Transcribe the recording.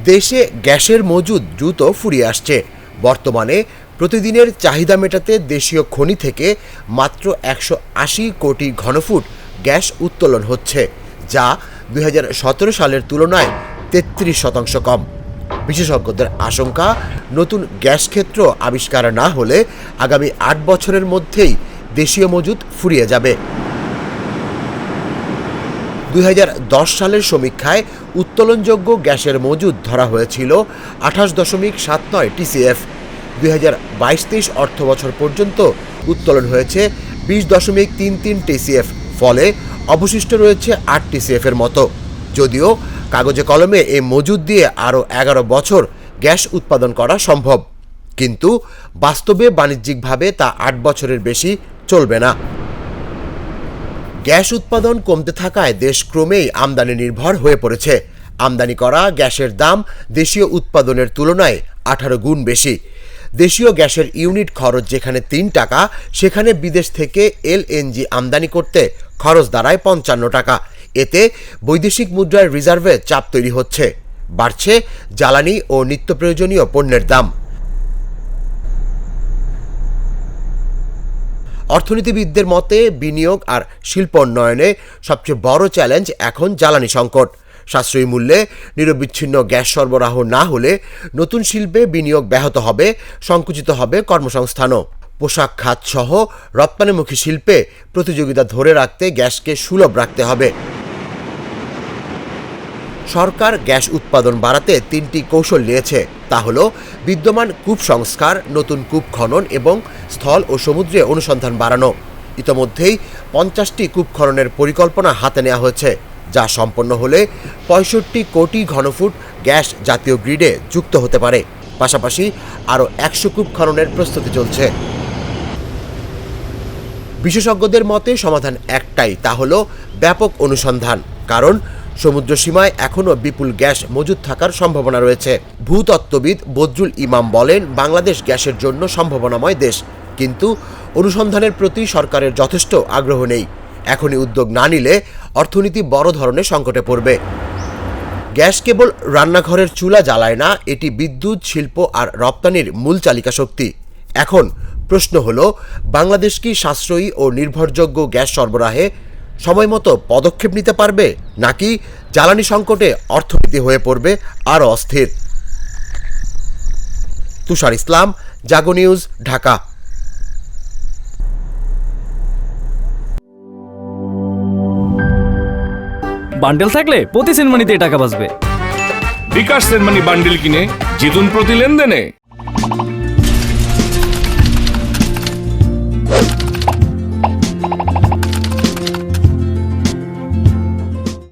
দেশে গ্যাসের মজুদ দ্রুত ফুরিয়ে আসছে। বর্তমানে প্রতিদিনের চাহিদা মেটাতে দেশীয় খনি থেকে মাত্র 180 কোটি ঘনফুট গ্যাস উত্তোলন হচ্ছে, যা 2017 সালের তুলনায় 33% কম। বিশেষজ্ঞদের আশঙ্কা, নতুন গ্যাস ক্ষেত্র আবিষ্কার না হলে আগামী 8 বছরের মধ্যেই দেশীয় মজুদ ফুরিয়ে যাবে। 2010 সালের সমীক্ষায় উত্তোলনযোগ্য গ্যাসের মজুদ ধরা হয়েছিল 28.79 টিসিএফ। 2022-23 অর্থবছর পর্যন্ত উত্তোলন হয়েছে 20.33 টিসিএফ, ফলে অবশিষ্ট রয়েছে 8 টিসিএফ এর মতো। যদিও কাগজে কলমে এই মজুদ দিয়ে আরও 11 বছর গ্যাস উৎপাদন করা সম্ভব, কিন্তু বাস্তবে বাণিজ্যিকভাবে তা 8 বছরের বেশি চলবে না। গ্যাস উৎপাদন কমতে থাকায় দেশ ক্রমেই আমদানি নির্ভর হয়ে পড়েছে। আমদানি করা গ্যাসের দাম দেশীয় উৎপাদনের তুলনায় 18 গুণ বেশি। দেশীয় গ্যাসের ইউনিট খরচ যেখানে 3 টাকা, সেখানে বিদেশ থেকে এলএনজি আমদানি করতে খরচ দাঁড়ায় 55 টাকা। এতে বৈদেশিক মুদ্রার রিজার্ভে চাপ তৈরি হচ্ছে। বাড়ছে জ্বালানি ও নিত্য প্রয়োজনীয় পণ্যের দাম। অর্থনীতিবিদদের মতে, বিনিয়োগ আর শিল্প উন্নয়নে সবচেয়ে বড় চ্যালেঞ্জ এখন জ্বালানি সংকট। সাশ্রয়ী মূল্যে নিরবিচ্ছিন্ন গ্যাস সরবরাহ না হলে নতুন শিল্পে বিনিয়োগ ব্যাহত হবে, সংকুচিত হবে কর্মসংস্থানও। পোশাক খাত সহ রপ্তানিমুখী শিল্পে প্রতিযোগিতা ধরে রাখতে গ্যাসকে সুলভ রাখতে হবে। সরকার গ্যাস উৎপাদন বাড়াতে 3টি কৌশল নিয়েছে। তা হলো বিদ্যমান কূপ সংস্কার, নতুন কূপ খনন এবং স্থল ও সমুদ্রে অনুসন্ধান বাড়ানো। ইতোমধ্যেই 50টি কূপ খননের পরিকল্পনা হাতে নেওয়া হয়েছে, যা সম্পন্ন হলে 65 কোটি ঘনফুট গ্যাস জাতীয় গ্রিডে যুক্ত হতে পারে। পাশাপাশি আরও 100 কূপ খননের প্রস্তুতি চলছে। বিশেষজ্ঞদের মতে সমাধান একটাই, তা হলো ব্যাপক অনুসন্ধান। কারণ সমুদ্র সীমায় এখনও বিপুল গ্যাস মজুদ থাকার সম্ভাবনা রয়েছে। ভূতত্ত্ববিদ বদরুল ইমাম বলেন, বাংলাদেশ গ্যাসের জন্য সম্ভাবনাময় দেশ, কিন্তু অনুসন্ধানের প্রতি সরকারের যথেষ্ট আগ্রহ নেই। এখনই উদ্যোগ না নিলে অর্থনীতি বড় ধরনের সংকটে পড়বে। গ্যাস কেবল রান্নাঘরের চুলা জ্বালায় না, এটি বিদ্যুৎ, শিল্প আর রপ্তানির মূল চালিকা শক্তি। এখন প্রশ্ন হলো, বাংলাদেশ কি সাশ্রয়ী ও নির্ভরযোগ্য গ্যাস সরবরাহে সময়মতো পদক্ষেপ নিতে পারবে, নাকি জ্বালানি সংকটে অর্থনীতি হয়ে পড়বে আরও অস্থির? তুষার ইসলাম, জাগো নিউজ, ঢাকা। বান্ডেল থাকলে প্রতি সেনমানিতে টাকা বাঁচবে। বিকাশ সেনমানি বান্ডেল কিনে জিতুন প্রতি লেনদেনে।